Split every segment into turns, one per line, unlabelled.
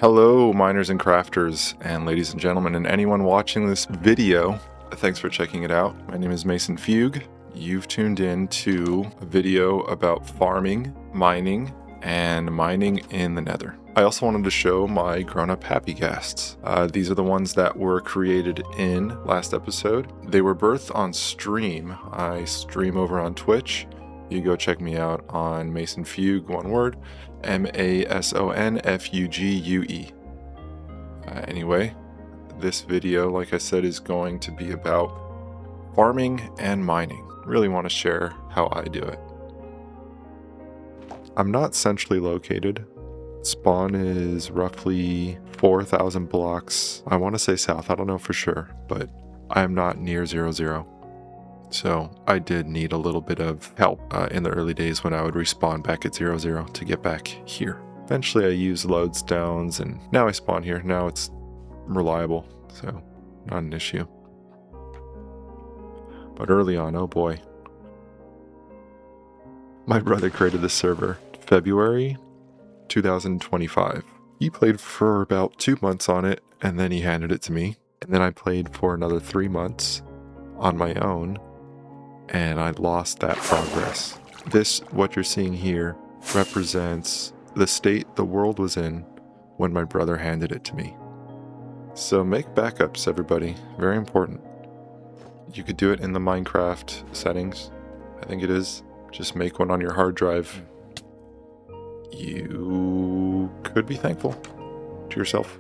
Hello, miners and crafters, and ladies and gentlemen, and anyone watching this video, thanks for checking it out. My name is Mason Fugue. You've tuned in to a video about farming, mining, and mining in the Nether. I also wanted to show my grown-up happy Ghasts. These are the ones that were created in last episode. They were birthed on stream. I stream over on Twitch. You go check me out on Mason Fugue, one word, MASONFUGUE. Anyway, this video, like I said, is going to be about farming and mining. Really want to share how I do it. I'm not centrally located. Spawn is roughly 4,000 blocks. I want to say south, I don't know for sure, but I'm not near 0, so I did need a little bit of help in the early days when I would respawn back at 0 to get back here. Eventually I used lodestones and now I spawn here. Now it's reliable, so not an issue. But early on, oh boy. My brother created this server February 2025. He played for about 2 months on it and then he handed it to me. And then I played for another 3 months on my own. And I lost that progress. This, what you're seeing here, represents the state the world was in when my brother handed it to me. So make backups, everybody. Very important. You could do it in the Minecraft settings. I think it is. Just make one on your hard drive. You could be thankful to yourself.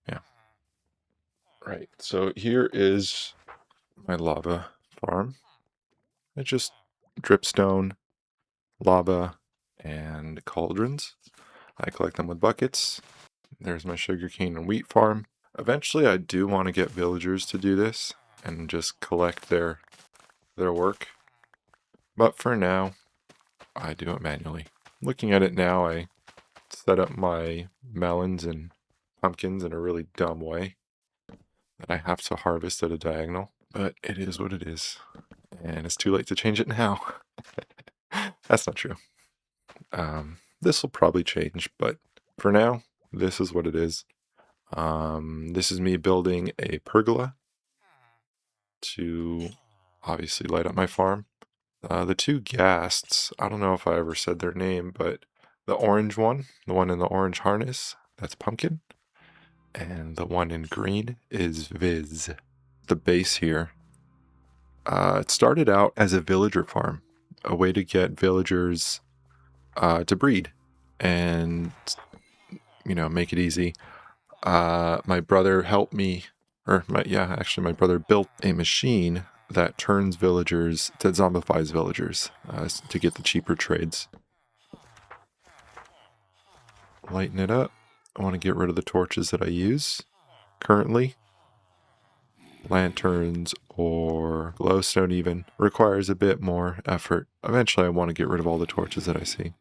Yeah. Right. So here is my lava farm. It's just dripstone, lava, and cauldrons. I collect them with buckets. There's my sugarcane and wheat farm. Eventually I do want to get villagers to do this and just collect their work. But for now, I do it manually. Looking at it now, I set up my melons and pumpkins in a really dumb way that I have to harvest at a diagonal. But it is what it is, and it's too late to change it now. That's not true. This will probably change, but for now, this is what it is. This is me building a pergola to obviously light up my farm. The two Ghasts, I don't know if I ever said their name, but the orange one, the one in the orange harness, that's Pumpkin. And the one in green is Viz. The base here, it started out as a villager farm, a way to get villagers to breed and, you know, make it easy. My brother helped me, my brother built a machine that turns villagers, that zombifies villagers to get the cheaper trades. Lighten it up. I want to get rid of the torches that I use currently. Lanterns or glowstone even requires a bit more effort. Eventually I want to get rid of all the torches that I see.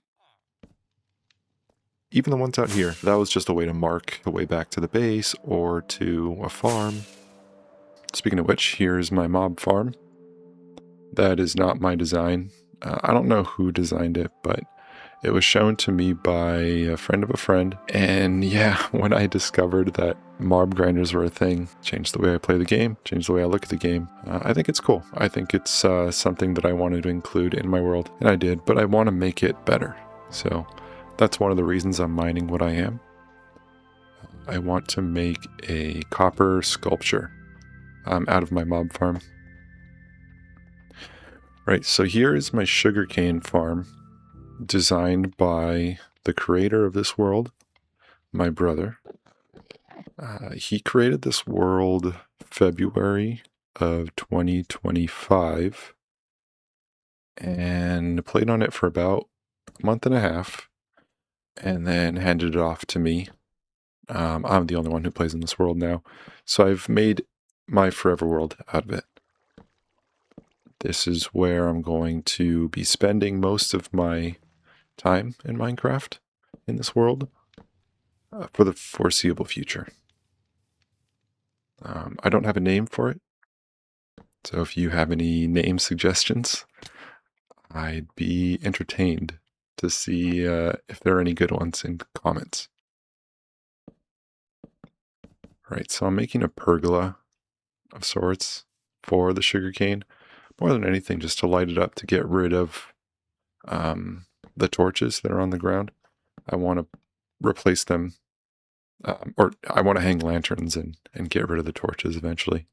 Even the ones out here, that was just a way to mark the way back to the base or to a farm. Speaking of which, here's my mob farm. That is not my design. I don't know who designed it, but it was shown to me by a friend of a friend. And yeah, when I discovered that mob grinders were a thing, changed the way I play the game, changed the way I look at the game. I think it's cool. I think it's something that I wanted to include in my world, and I did, but I want to make it better. So that's one of the reasons I'm mining what I am. I want to make a copper sculpture out of my mob farm. Right, so here is my sugarcane farm, designed by the creator of this world, my brother. He created this world February of 2025 and played on it for about a month and a half and then handed it off to me. I'm the only one who plays in this world now, so I've made my forever world out of it. This is where I'm going to be spending most of my time in Minecraft in this world for the foreseeable future. I don't have a name for it, so if you have any name suggestions, I'd be entertained to see if there are any good ones in comments. Right, so I'm making a pergola of sorts for the sugarcane. More than anything, just to light it up to get rid of the torches that are on the ground. I want to replace them, or I want to hang lanterns and get rid of the torches eventually.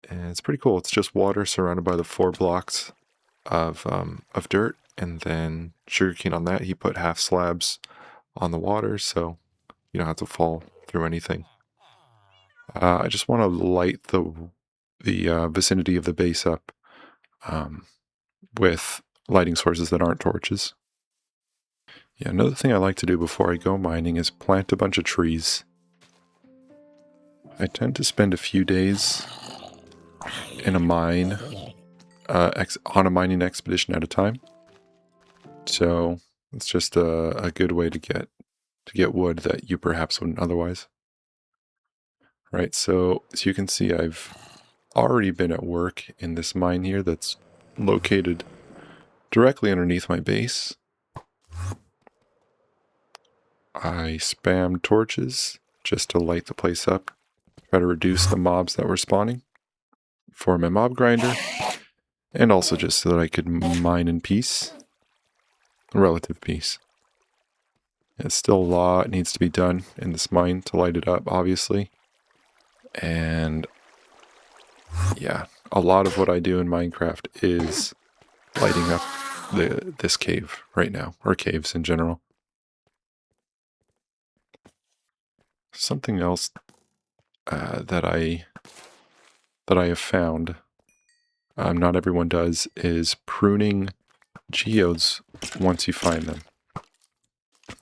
And it's pretty cool. It's just water surrounded by the 4 blocks of dirt, and then sugarcane on that. He put half slabs on the water, so you don't have to fall through anything. I just want to light the vicinity of the base up with lighting sources that aren't torches. Yeah, another thing I like to do before I go mining is plant a bunch of trees. I tend to spend a few days in a mine, on a mining expedition at a time. So it's just a good way to get wood that you perhaps wouldn't otherwise. Right, so as you can see, I've already been at work in this mine here that's located directly underneath my base. I spammed torches just to light the place up, try to reduce the mobs that were spawning for my mob grinder, and also just so that I could mine in peace, relative peace. There's still a lot needs to be done in this mine to light it up, obviously. And yeah, a lot of what I do in Minecraft is lighting up this cave right now, or caves in general. Something else that I have found, not everyone does, is pruning geodes once you find them.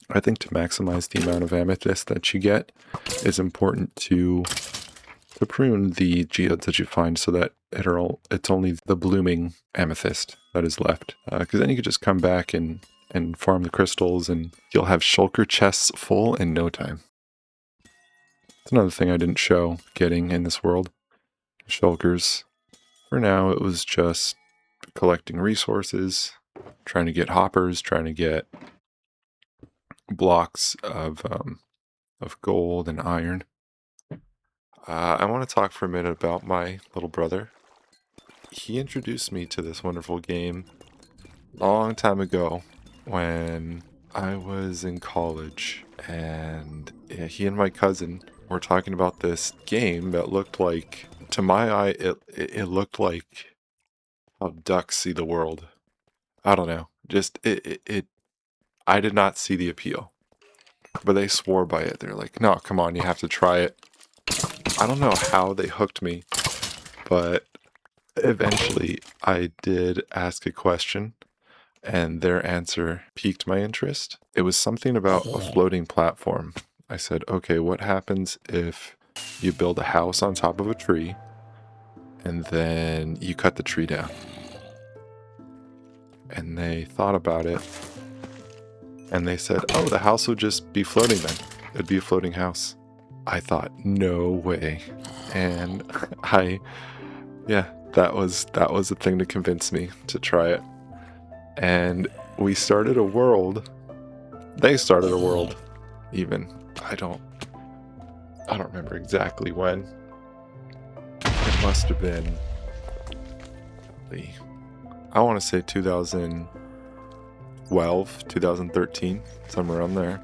I think to maximize the amount of amethyst that you get, it's important to prune the geodes that you find so that it's only the blooming amethyst that is left. Because then you could just come back and farm the crystals, and you'll have shulker chests full in no time. It's another thing I didn't show getting in this world. Shulkers. For now, it was just collecting resources, trying to get hoppers, trying to get blocks of gold and iron. I want to talk for a minute about my little brother. He introduced me to this wonderful game a long time ago when I was in college, and yeah, he and my cousin were talking about this game that looked like, to my eye, it looked like how ducks see the world. I don't know, just I did not see the appeal, but they swore by it. They're like, no, come on, you have to try it. I don't know how they hooked me, but eventually I did ask a question, and their answer piqued my interest. It was something about a floating platform. I said, okay, what happens if you build a house on top of a tree, and then you cut the tree down? And they thought about it, and they said, oh, the house would just be floating then. It'd be a floating house. I thought, no way. And that was the thing to convince me to try it. And we started a world. They started a world, even. I don't remember exactly when. It must have been, I want to say 2012, 2013, somewhere around there.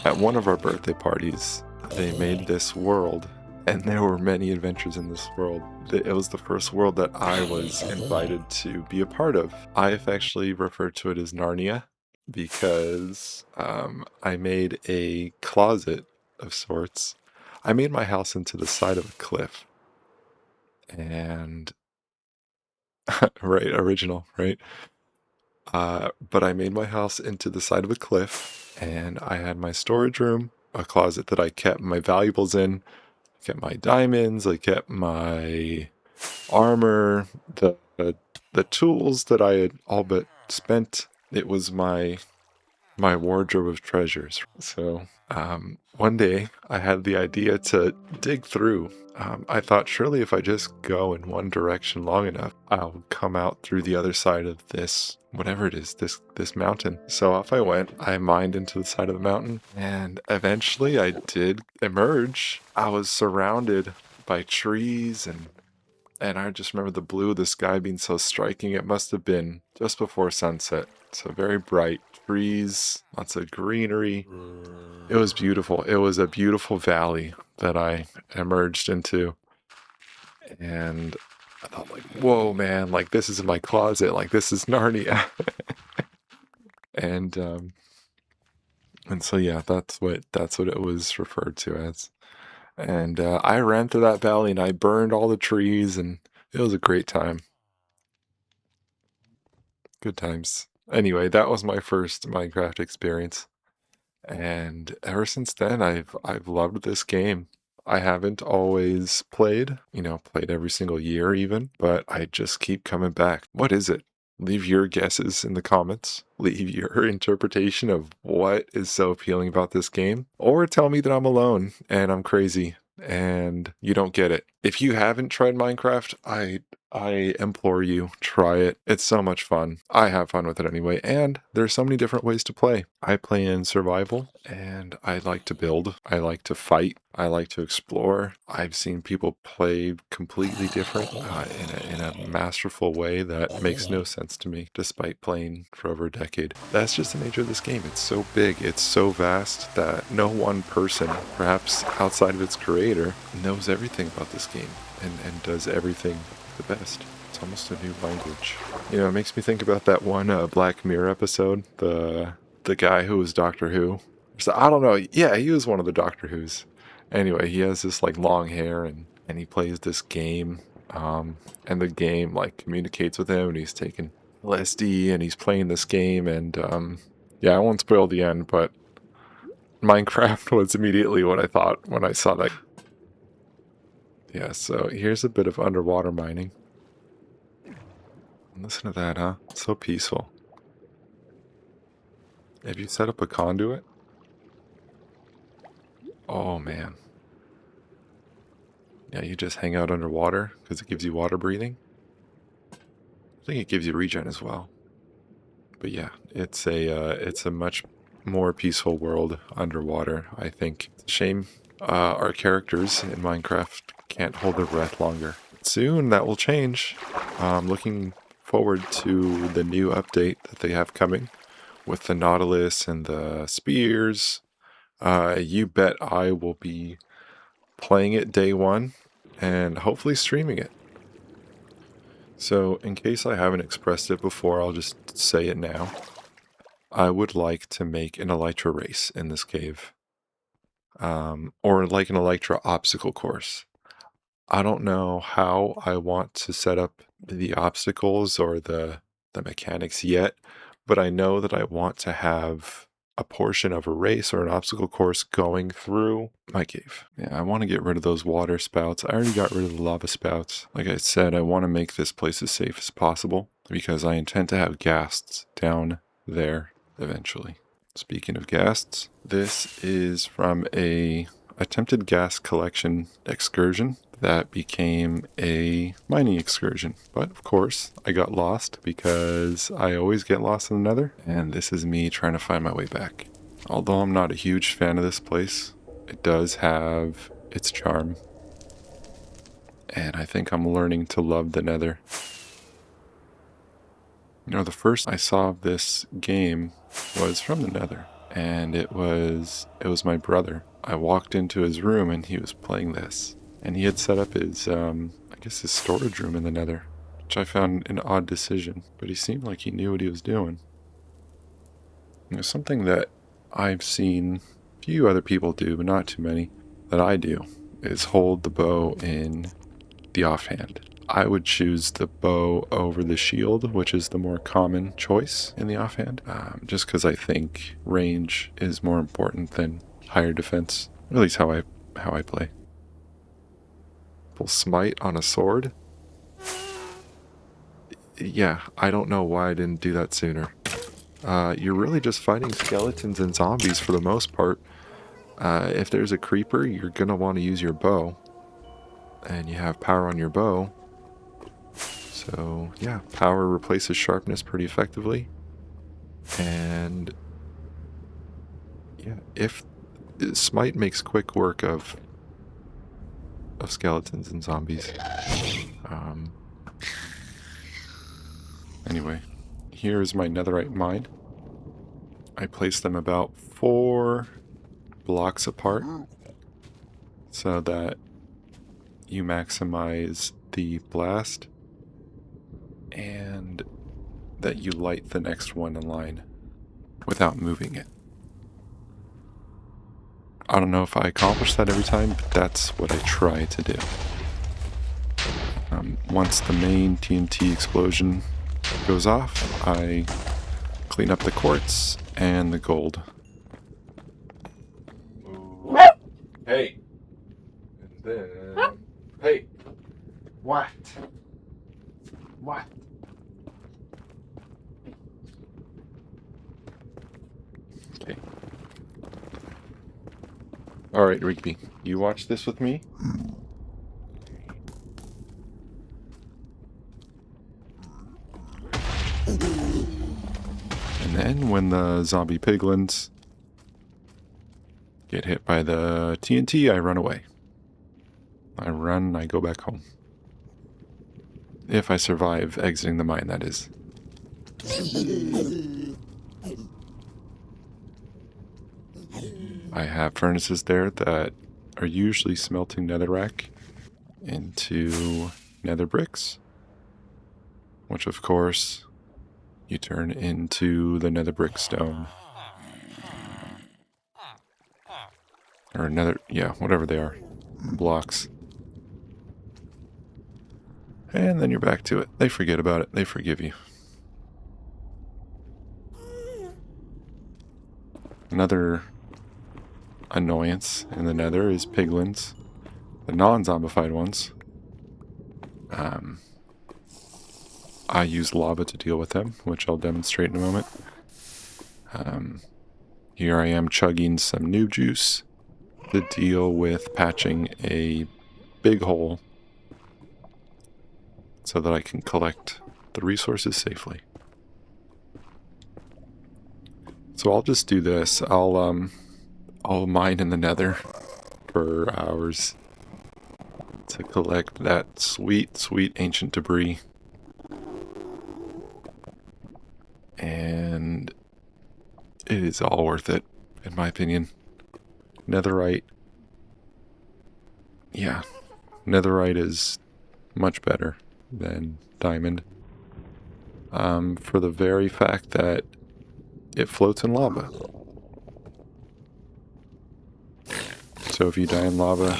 At one of our birthday parties, they made this world, and there were many adventures in this world. It was the first world that I was invited to be a part of. I've actually referred to it as Narnia, because I made a closet of sorts. I made my house into the side of a cliff. And, right, original, right? But I made my house into the side of a cliff, and I had my storage room, a closet that I kept my valuables in, kept my diamonds, I kept my armor, the tools that I had all but spent. It was my my wardrobe of treasures. So one day I had the idea to dig through. I thought surely if I just go in one direction long enough, I'll come out through the other side of this, whatever it is, this mountain. So off I went. I mined into the side of the mountain, and eventually I did emerge. I was surrounded by trees, and I just remember the blue of the sky being so striking. It must have been just before sunset. So very bright trees, lots of greenery. It was beautiful. It was a beautiful valley that I emerged into. And I thought, like, whoa, man, like this is my closet. Like this is Narnia. and and so yeah, that's what it was referred to as. And I ran through that valley and I burned all the trees, and it was a great time. Good times. Anyway, that was my first Minecraft experience. And ever since then I've loved this game. I haven't always played, played every single year even, but I just keep coming back. What is it? Leave your guesses in the comments. Leave your interpretation of what is so appealing about this game. Or tell me that I'm alone and I'm crazy and you don't get it. If you haven't tried Minecraft, I implore you, try it. It's so much fun. I have fun with it anyway, and there's so many different ways to play. I play in survival, and I like to build. I like to fight. I like to explore. I've seen people play completely different in a masterful way that makes no sense to me, despite playing for over a decade. That's just the nature of this game. It's so big, it's so vast that no one person, perhaps outside of its creator, knows everything about this game and does everything the best. It's almost a new language. It makes me think about that one Black Mirror episode. The guy who was Doctor Who. So, I don't know. Yeah, he was one of the Doctor Who's. Anyway, he has this like long hair and he plays this game. And the game like communicates with him, and he's taking LSD and he's playing this game, and yeah, I won't spoil the end, but Minecraft was immediately what I thought when I saw that. Yeah, so here's a bit of underwater mining. Listen to that, huh? It's so peaceful. Have you set up a conduit? Oh, man. Yeah, you just hang out underwater because it gives you water breathing. I think it gives you regen as well. But yeah, it's a much more peaceful world underwater, I think. It's a shame our characters in Minecraft can't hold their breath longer. Soon that will change. I'm looking forward to the new update that they have coming with the Nautilus and the spears. You bet I will be playing it day one and hopefully streaming it. So in case I haven't expressed it before, I'll just say it now. I would like to make an Elytra race in this cave. Or like an Elytra obstacle course. I don't know how I want to set up the obstacles or the mechanics yet, but I know that I want to have a portion of a race or an obstacle course going through my cave. Yeah, I want to get rid of those water spouts. I already got rid of the lava spouts. Like I said, I want to make this place as safe as possible because I intend to have ghasts down there eventually. Speaking of ghasts, this is from a attempted ghast collection excursion that became a mining excursion. But of course, I got lost because I always get lost in the Nether, and this is me trying to find my way back. Although I'm not a huge fan of this place, it does have its charm. And I think I'm learning to love the Nether. The first I saw of this game was from the Nether, and it was my brother. I walked into his room and he was playing this, and he had set up his I guess his storage room in the Nether, which I found an odd decision, but he seemed like he knew what he was doing. Something that I've seen a few other people do, but not too many, that I do, is hold the bow in the offhand. I would choose the bow over the shield, which is the more common choice in the offhand, just because I think range is more important than higher defense. At least how I play. Full smite on a sword? Yeah, I don't know why I didn't do that sooner. You're really just fighting skeletons and zombies for the most part. If there's a creeper, you're going to want to use your bow. And you have power on your bow. So, yeah, power replaces sharpness pretty effectively. And, yeah, if Smite makes quick work of skeletons and zombies. Anyway, here is my netherite mine. I placed them about 4 blocks apart so that you maximize the blast and that you light the next one in line without moving it. I don't know if I accomplish that every time, but that's what I try to do. Once the main TNT explosion goes off, I clean up the quartz and the gold. Hey! And then... Hey! What? What? Okay. Alright, Rigby, you watch this with me? And then when the zombie piglins get hit by the TNT, I run away. I run, I go back home. If I survive exiting the mine, that is. I have furnaces there that are usually smelting netherrack into nether bricks, which of course you turn into the nether brick stone. Or nether, yeah, whatever they are. Blocks. And then you're back to it. They forget about it. They forgive you. Another annoyance in the nether is piglins. The non-zombified ones. I use lava to deal with them, which I'll demonstrate in a moment. Here I am chugging some noob juice to deal with patching a big hole so that I can collect the resources safely. So I'll just do this. I'll mine in the nether for hours to collect that sweet, sweet ancient debris. And it is all worth it, in my opinion. Netherite. Yeah, netherite is much better than diamond. For the very fact that it floats in lava. So if you die in lava,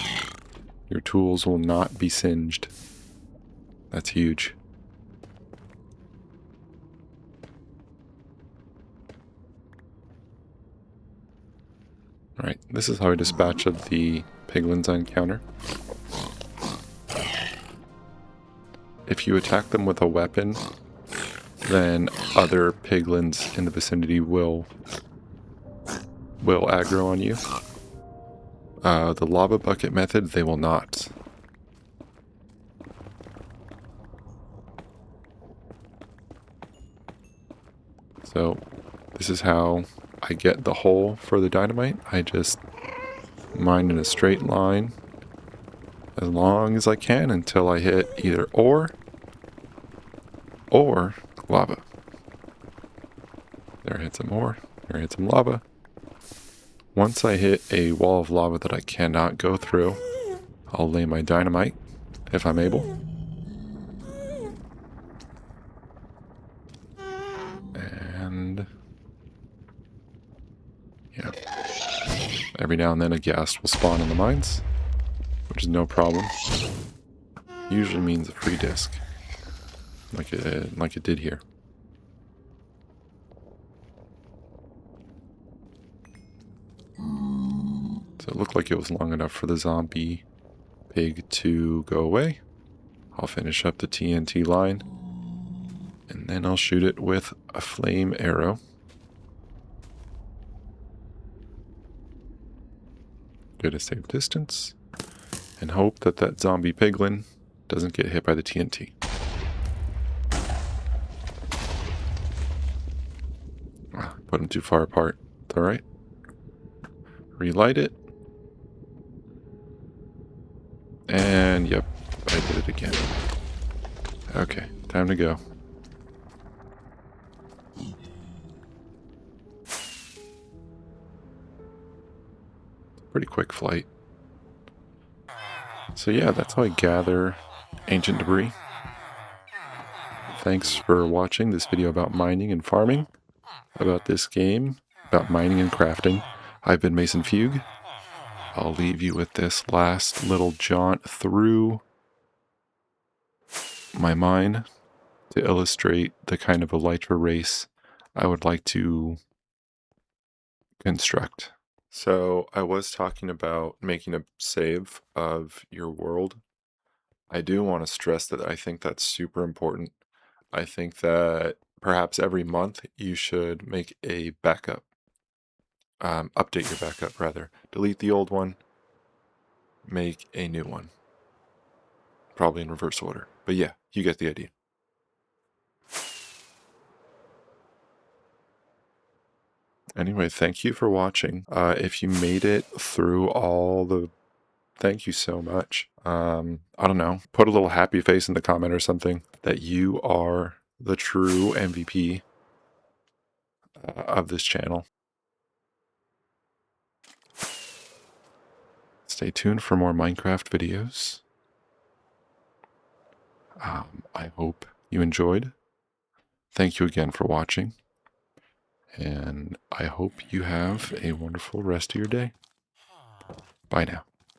your tools will not be singed. That's huge. Alright, this is how I dispatch of the piglins I encounter. If you attack them with a weapon, then other piglins in the vicinity will aggro on you. The lava bucket method, they will not. So, this is how I get the hole for the dynamite. I just mine in a straight line as long as I can until I hit either ore or lava. There I hit some ore, there I hit some lava. Once I hit a wall of lava that I cannot go through, I'll lay my dynamite, if I'm able. And yeah. Every now and then a ghast will spawn in the mines, which is no problem. Usually means a free disc, like it did here. So it looked like it was long enough for the zombie pig to go away. I'll finish up the TNT line, and then I'll shoot it with a flame arrow Get a safe distance. And hope that that zombie piglin doesn't get hit by the TNT. Put them too far apart. It's alright. Relight it. And yep, I did it again. Okay, time to go. Pretty quick flight. So yeah, that's how I gather ancient debris. Thanks for watching this video about mining and farming, about this game, about mining and crafting. I've been Mason Fugue. I'll leave you with this last little jaunt through my mine to illustrate the kind of elytra race I would like to construct. So I was talking about making a save of your world. I do want to stress that I think that's super important. I think that perhaps every month you should make a backup. Update your backup, rather. Delete the old one, make a new one. Probably in reverse order. But yeah, you get the idea. Anyway, thank you for watching. If you made it through all the... Thank you so much. I don't know. Put a little happy face in the comment or something that you are the true MVP of this channel. Stay tuned for more Minecraft videos. I hope you enjoyed. Thank you again for watching. And I hope you have a wonderful rest of your day. Bye now.